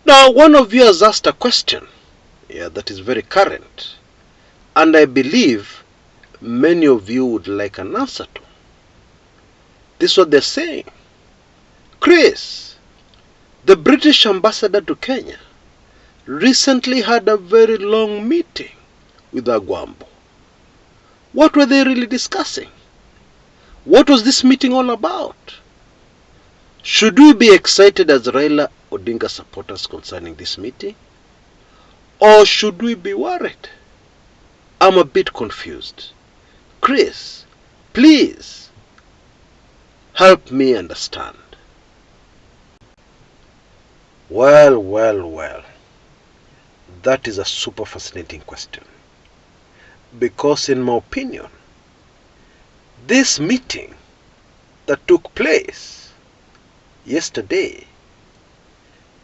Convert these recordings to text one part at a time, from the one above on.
Now, one of you has asked a question, that is very current, and I believe many of you would like an answer to. This is what they're saying. Chris, the British ambassador to Kenya, recently had a very long meeting with Agwambo. What were they really discussing? What was this meeting all about? Should we be excited as Raila Odinga supporters concerning this meeting? Or should we be worried? I'm a bit confused. Chris, please help me understand. Well. That is a super fascinating question. Because in my opinion, this meeting that took place yesterday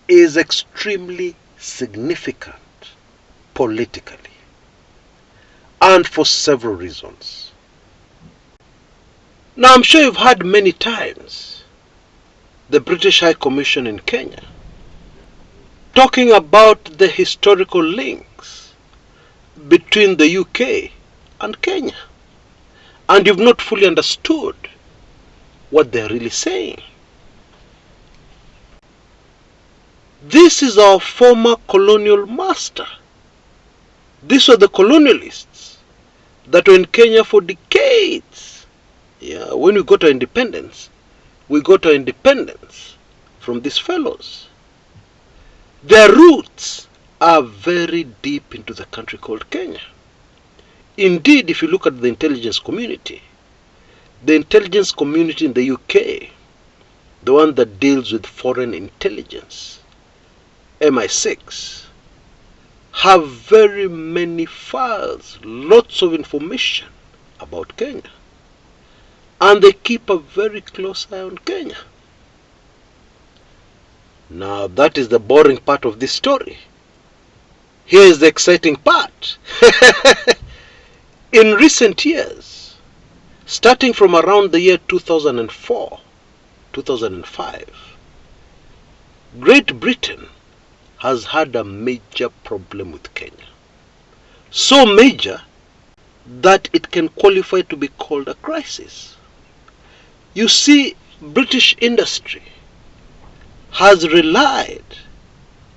is extremely significant politically, and for several reasons. Now, I'm sure you've heard many times the British High Commission in Kenya talking about the historical links between the UK and Kenya, and you've not fully understood what they're really saying. This is our former colonial master. These were the colonialists that were in Kenya for decades. When we got our independence, we got our independence from these fellows. Their roots are very deep into the country called Kenya. Indeed, if you look at the intelligence community in the UK, the one that deals with foreign intelligence, MI6, have very many files, lots of information about Kenya. And they keep a very close eye on Kenya. Now, that is the boring part of this story. Here is the exciting part. In recent years, starting from around the year 2004, 2005, Great Britain has had a major problem with Kenya. So major that it can qualify to be called a crisis. You see, British industry has relied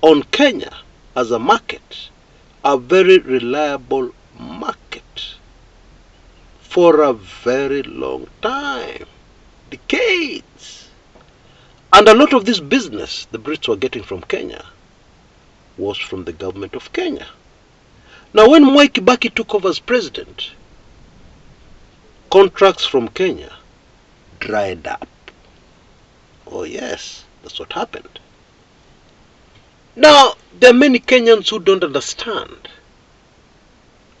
on Kenya as a market, a very reliable market, for a very long time, decades. And a lot of this business the Brits were getting from Kenya was from the government of Kenya. Now, when Mwai Kibaki took over as president, contracts from Kenya dried up. Oh yes, that's what happened. Now, there are many Kenyans who don't understand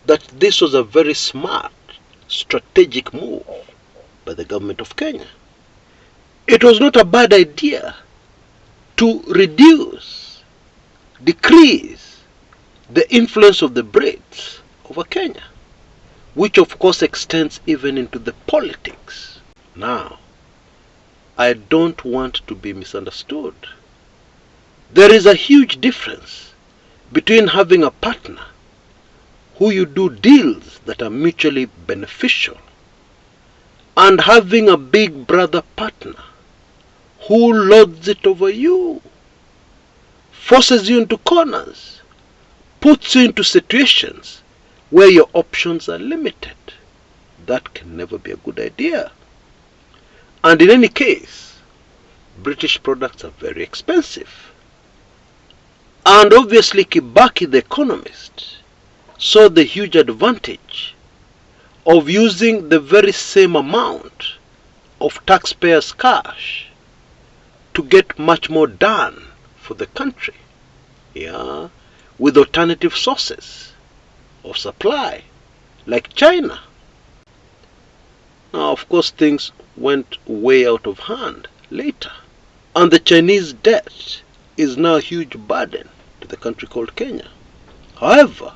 that this was a very smart, strategic move by the government of Kenya. It was not a bad idea to decrease the influence of the Brits over Kenya, which of course extends even into the politics. Now, I don't want to be misunderstood. There is a huge difference between having a partner who you do deals that are mutually beneficial and having a big brother partner who lords it over you, forces you into corners, puts you into situations where your options are limited. That can never be a good idea. And in any case, British products are very expensive. And obviously Kibaki, the economist, saw the huge advantage of using the very same amount of taxpayers' cash to get much more done for the country, with alternative sources of supply, like China. Now, of course, things went way out of hand later, and the Chinese debt is now a huge burden to the country called Kenya. However,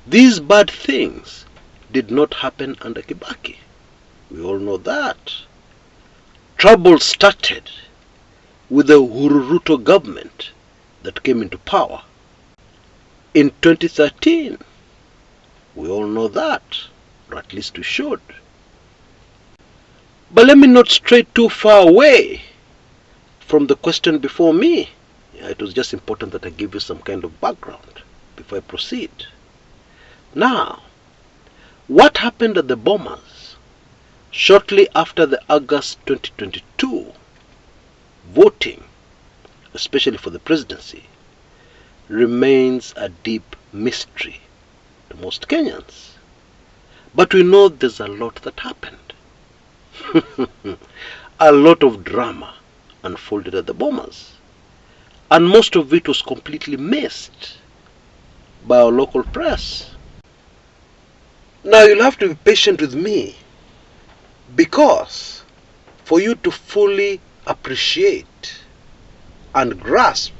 these bad things did not happen under Kibaki. We all know that. Trouble started with the Ruto government that came into power in 2013. We all know that, or at least we should. But let me not stray too far away from the question before me. It was just important that I give you some kind of background before I proceed. Now, what happened at the Bomas shortly after the August 2022 voting, especially for the presidency, remains a deep mystery to most Kenyans. But we know there's a lot that happened. A lot of drama unfolded at the Bomas, and most of it was completely missed by our local press. Now you'll have to be patient with me, because for you to fully appreciate and grasp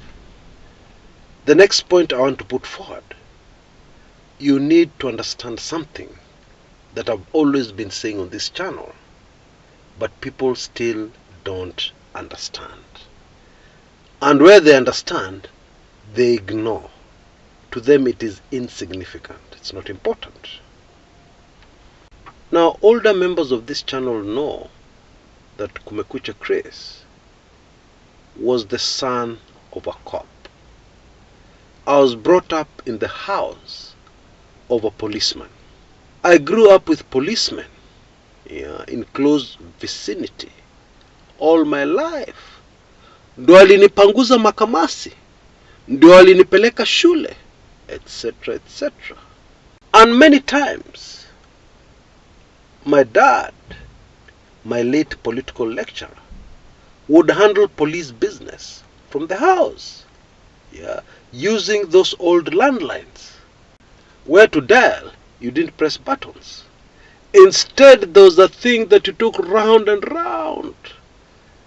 the next point I want to put forward, you need to understand something that I've always been saying on this channel, but people still don't understand. And where they understand, they ignore. To them it is insignificant. It's not important. Now, older members of this channel know that Kumekucha Chris was the son of a cop. I was brought up in the house of a policeman. I grew up with policemen in close vicinity all my life. Ndio alinipanguza makamasi, ndio alinipeleka shule, etc., etc. And many times, my dad, my late political lecturer, would handle police business from the house, using those old landlines, where to dial, you didn't press buttons. Instead, there was a thing that you took round and round.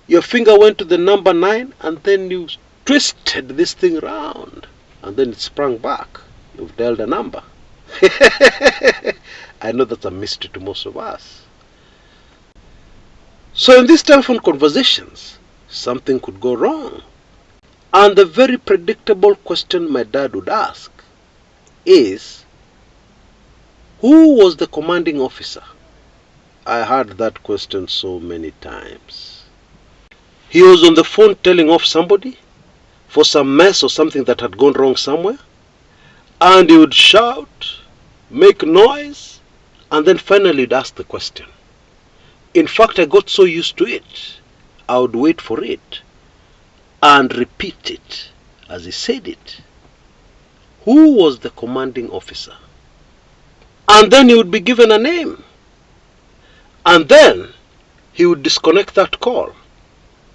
Your finger went to the number 9, and then you twisted this thing round, and then it sprang back. You've dialed a number. I know that's a mystery to most of us. So in these telephone conversations, something could go wrong. And the very predictable question my dad would ask is, who was the commanding officer? I heard that question so many times. He was on the phone telling off somebody for some mess or something that had gone wrong somewhere, and he would shout, make noise, and then finally he'd ask the question. In fact, I got so used to it, I would wait for it and repeat it as he said it. Who was the commanding officer? And then he would be given a name. And then he would disconnect that call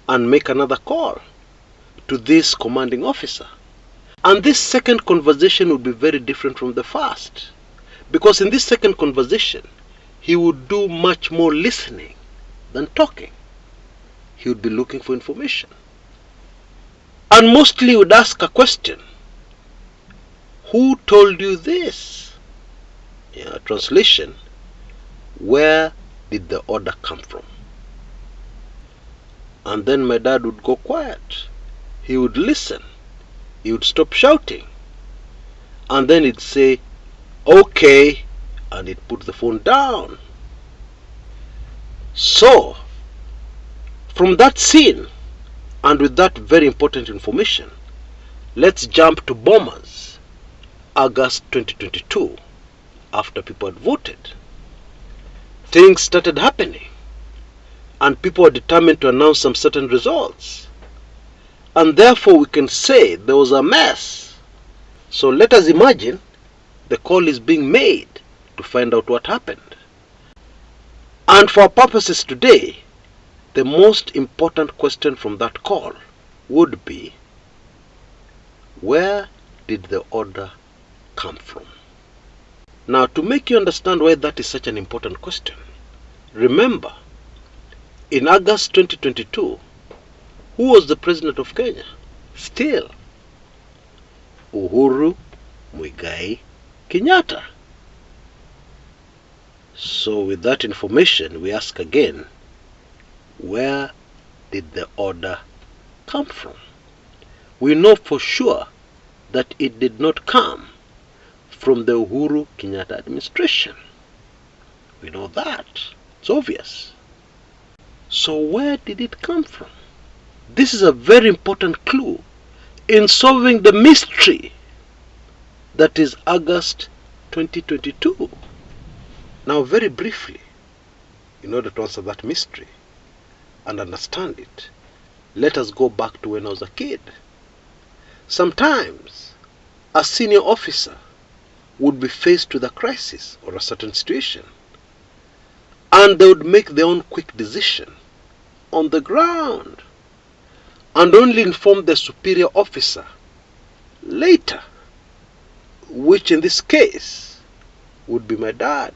and make another call to this commanding officer. And this second conversation would be very different from the first, because in this second conversation, he would do much more listening than talking. He would be looking for information. And mostly he would ask a question. Who told you this? Translation, where did the order come from? And then my dad would go quiet. He would listen. He would stop shouting. And then he'd say, okay, and he'd put the phone down. So, from that scene, and with that very important information, let's jump to Bomas, August 2022, after people had voted. Things started happening, and people were determined to announce some certain results. And therefore we can say there was a mess. So let us imagine the call is being made to find out what happened. And for our purposes today, the most important question from that call would be, where did the order come from? Now, to make you understand why that is such an important question, remember, in August 2022, who was the president of Kenya? Still, Uhuru Muigai Kenyatta. So with that information, we ask again, where did the order come from? we know for sure that it did not come from the Uhuru Kenyatta administration. We know that. It's obvious. So where did it come from? This is a very important clue in solving the mystery that is August 2022. Now, very briefly, in order to answer that mystery and understand it, let us go back to when I was a kid. Sometimes a senior officer would be faced with a crisis or a certain situation, and they would make their own quick decision on the ground and only inform the superior officer later, which in this case would be my dad.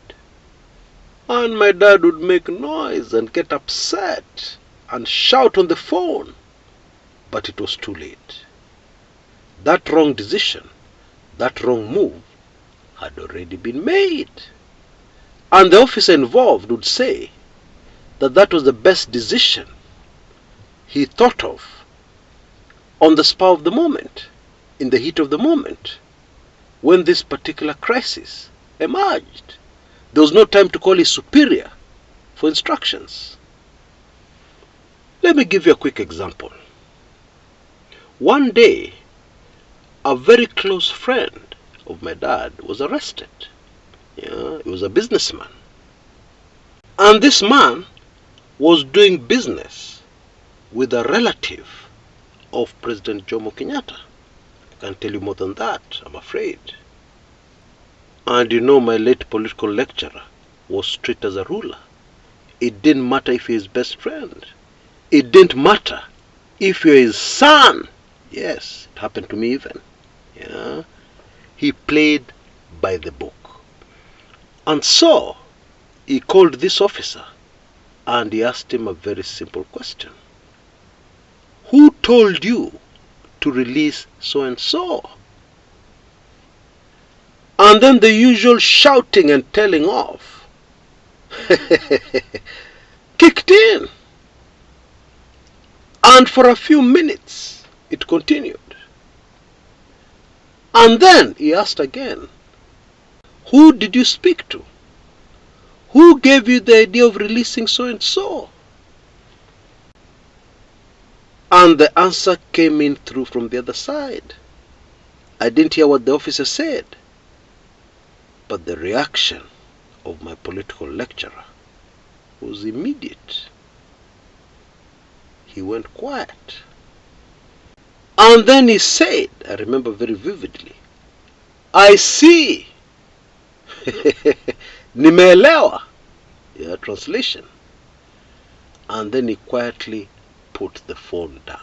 And my dad would make noise and get upset and shout on the phone, but it was too late. That wrong decision, that wrong move had already been made. And the officer involved would say that that was the best decision he thought of on the spur of the moment, in the heat of the moment, when this particular crisis emerged. There was no time to call his superior for instructions. Let me give you a quick example. One day, a very close friend of my dad was arrested. He was a businessman. And this man was doing business with a relative of President Jomo Kenyatta. I can't tell you more than that, I'm afraid. And you know, my late political lecturer was strict as a ruler. It didn't matter if you're his best friend. It didn't matter if you're his son. Yes, it happened to me even. He played by the book. And so, he called this officer and he asked him a very simple question. Who told you to release so-and-so? And then the usual shouting and telling off kicked in. And for a few minutes, it continued. And then he asked again, who did you speak to? Who gave you the idea of releasing so-and-so? And the answer came in through from the other side. I didn't hear what the officer said, but the reaction of my political lecturer was immediate. He went quiet. And then he said, I remember very vividly, I see. Nimeelewa. Translation. And then he quietly put the phone down.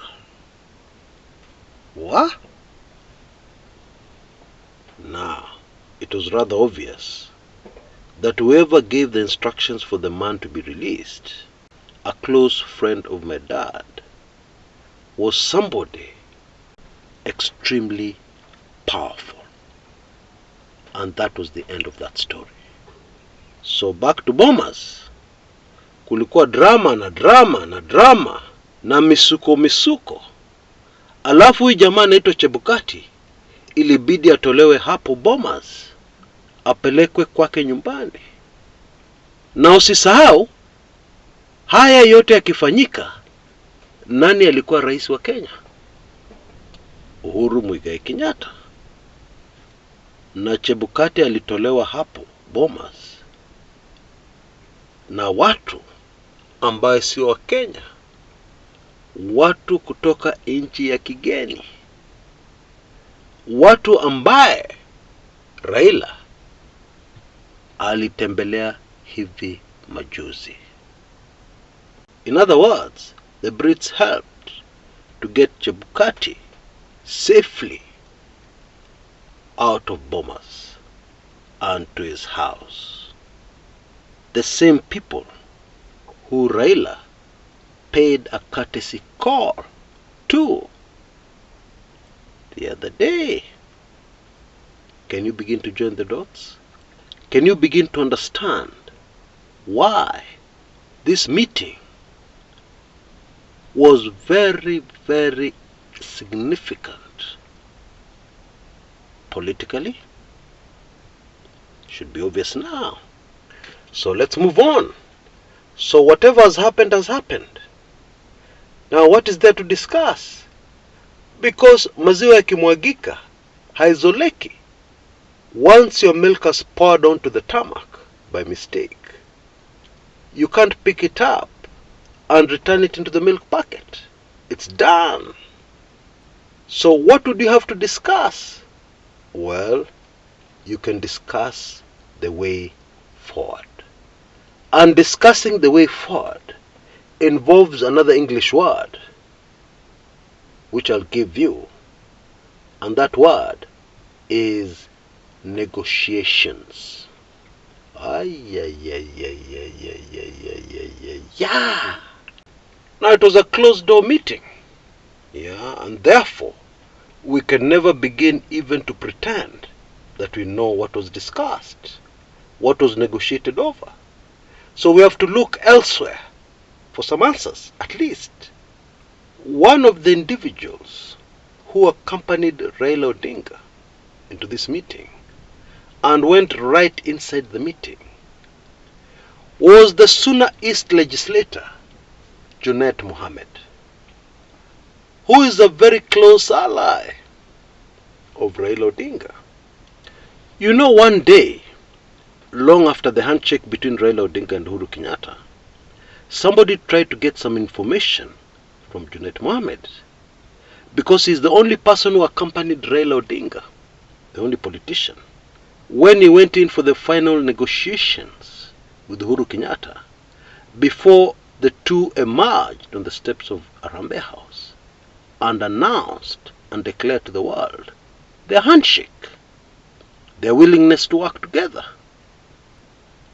What? Now, it was rather obvious that whoever gave the instructions for the man to be released, a close friend of my dad, was somebody extremely powerful. And that was the end of that story. So back to Bomas. Kulikuwa drama na misuko. Alafu huyu jamaa anaitwa Chebukati ilibidi atolewe hapo Bomas, apelekwe kwake nyumbani. Na usisahau, haya yote yakifanyika, nani alikuwa rais wa Kenya? Uhuru Muigai Kenyatta. Na Chebukati alitolewa hapo Bomas na watu ambaye sio wa Kenya, watu kutoka nchi ya kigeni, watu ambaye Raila alitembelea hivi majuzi. In other words, the Brits helped to get Chebukati safely out of Bomas and to his house. The same people who Raila paid a courtesy call to the other day. Can you begin to join the dots? Can you begin to understand why this meeting was very, very significant politically? Should be obvious now. So let's move on. So whatever has happened has happened. Now what is there to discuss? Because maziwa yakimwagika haizoleki. Once your milk has poured onto the tarmac by mistake, you can't pick it up and return it into the milk bucket. It's done. So what would you have to discuss? Well, you can discuss the way forward. And discussing the way forward involves another English word, which I'll give you. And that word is negotiations. Yeah. Now it was a closed door meeting. Yeah, and therefore we can never begin even to pretend that we know what was discussed, what was negotiated over. So we have to look elsewhere for some answers, at least. One of the individuals who accompanied Raila Odinga into this meeting and went right inside the meeting was the Suna East legislator, Junet Mohammed, who is a very close ally of Raila Odinga. You know, one day, long after the handshake between Raila Odinga and Uhuru Kenyatta, somebody tried to get some information from Junet Mohammed, because he's the only person who accompanied Raila Odinga, the only politician, when he went in for the final negotiations with Uhuru Kenyatta, before the two emerged on the steps of Harambee House and announced and declared to the world their handshake, their willingness to work together.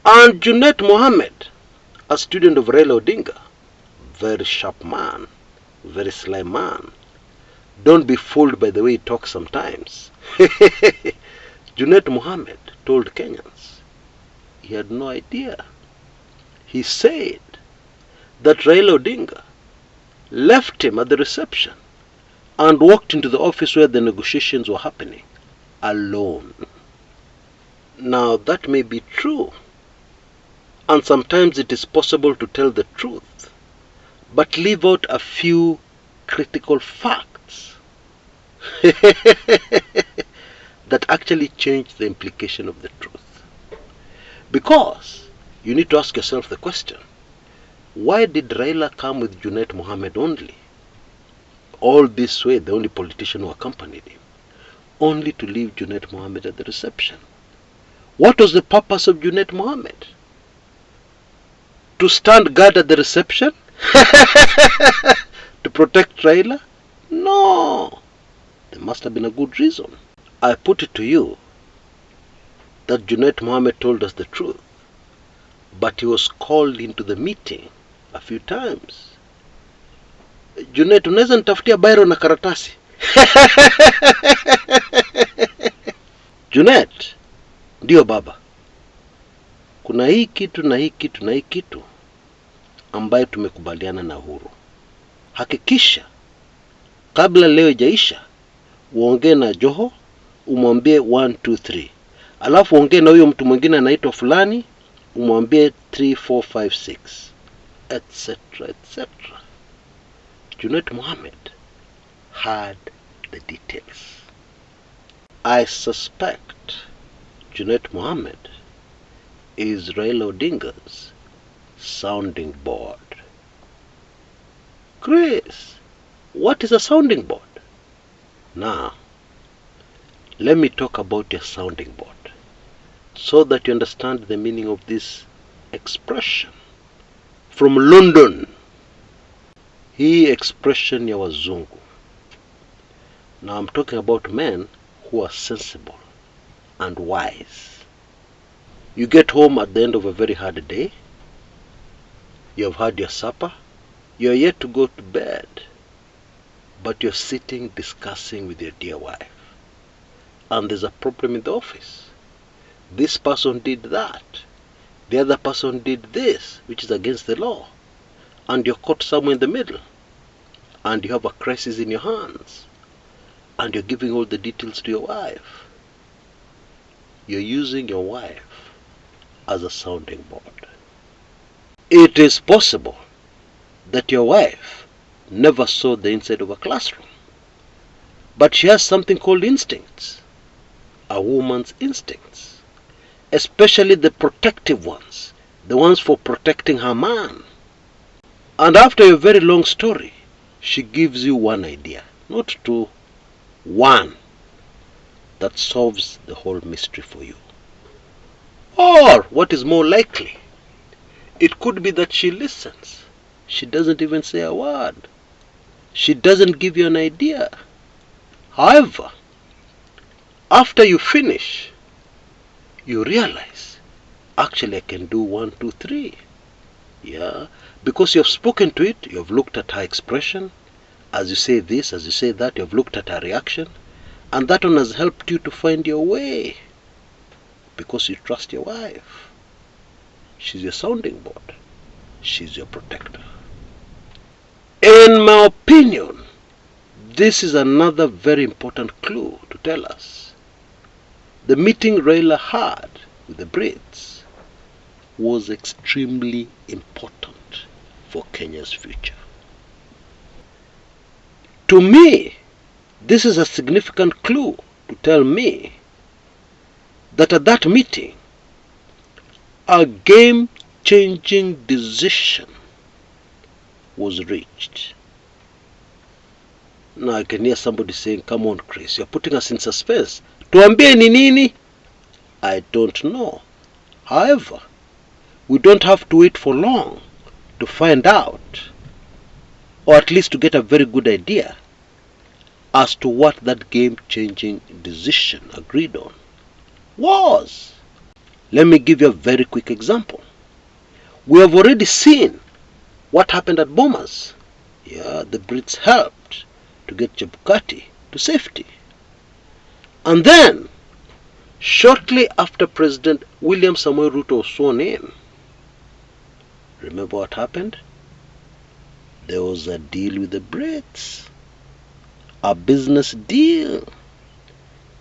And Junet Mohammed, a student of Raila Odinga, very sharp man, very sly man. Don't be fooled by the way he talks sometimes. Junet Mohammed told Kenyans he had no idea. He said that Raila Odinga left him at the reception and walked into the office where the negotiations were happening alone. Now that may be true, and sometimes it is possible to tell the truth, but leave out a few critical facts that actually change the implication of the truth. Because you need to ask yourself the question, why did Raila come with Junet Mohammed only? All this way, the only politician who accompanied him, only to leave Junet Mohammed at the reception. What was the purpose of Junet Mohammed? To stand guard at the reception? To protect Raila? No. There must have been a good reason. I put it to you that Junet Mohammed told us the truth, but he was called into the meeting a few times. Junet, unaweza nitafutia bairo na karatasi? Junet, ndio baba. Kuna hii kitu na hii kitu na hii kitu ambayo tumekubaliana na Uhuru. Hakikisha kabla leo ijaisha uongee na Joho, umwambie 1 2 3. Alafu uongee na huyo mtu mwingine anaitwa fulani, umwambie 3 4 5 6, etc etc. Junet Mohammed had the details. I suspect Junet Mohammed is Raila Odinga's sounding board. Chris, what is a sounding board? Now, let me talk about your sounding board so that you understand the meaning of this expression. From London, hii expression ya wazungu. Now I'm talking about men who are sensible and wise. You get home at the end of a very hard day. You have had your supper. You are yet to go to bed. But you're sitting discussing with your dear wife. And there's a problem in the office. This person did that. The other person did this, which is against the law. And you're caught somewhere in the middle. and you have a crisis in your hands, and you're giving all the details to your wife. You're using your wife as a sounding board. It is possible that your wife never saw the inside of a classroom, but she has something called instincts, a woman's instincts, especially the protective ones, the ones for protecting her man. And after a very long story, she gives you one idea, not two, one, that solves the whole mystery for you. Or, what is more likely, it could be that she listens. She doesn't even say a word. She doesn't give you an idea. However, after you finish, you realize, actually I can do 1, 2, 3. Yeah, because you have spoken to it, you have looked at her expression. As you say this, as you say that, you have looked at her reaction. And that one has helped you to find your way. Because you trust your wife. She's your sounding board. She's your protector. In my opinion, this is another very important clue to tell us. The meeting Raila had with the Brits was extremely important for Kenya's future. To me, this is a significant clue to tell me that at that meeting, a game-changing decision was reached. Now I can hear somebody saying, come on Chris, you're putting us in suspense. Tuambie ni nini? I don't know. However, we don't have to wait for long to find out, or at least to get a very good idea as to what that game-changing decision agreed on was. Let me give you a very quick example. We have already seen what happened at Bomas. Yeah, the Brits helped to get Chebukati to safety. And then, shortly after President William Samoei Ruto was sworn in, remember what happened? There was a deal with the Brits. A business deal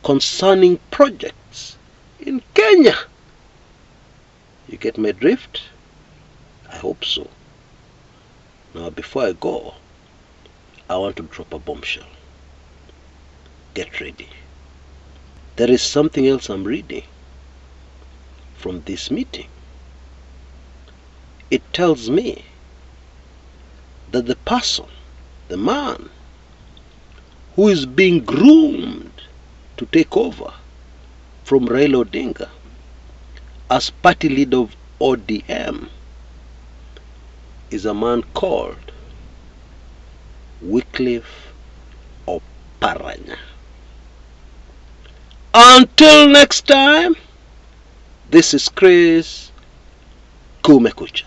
concerning projects in Kenya. You get my drift? I hope so. Now before I go, I want to drop a bombshell. Get ready. There is something else I'm reading from this meeting. It tells me that the person, the man, who is being groomed to take over from Raila Odinga as party leader of ODM is a man called Wycliffe Oparanya. Until next time, this is Chris Kumekucha.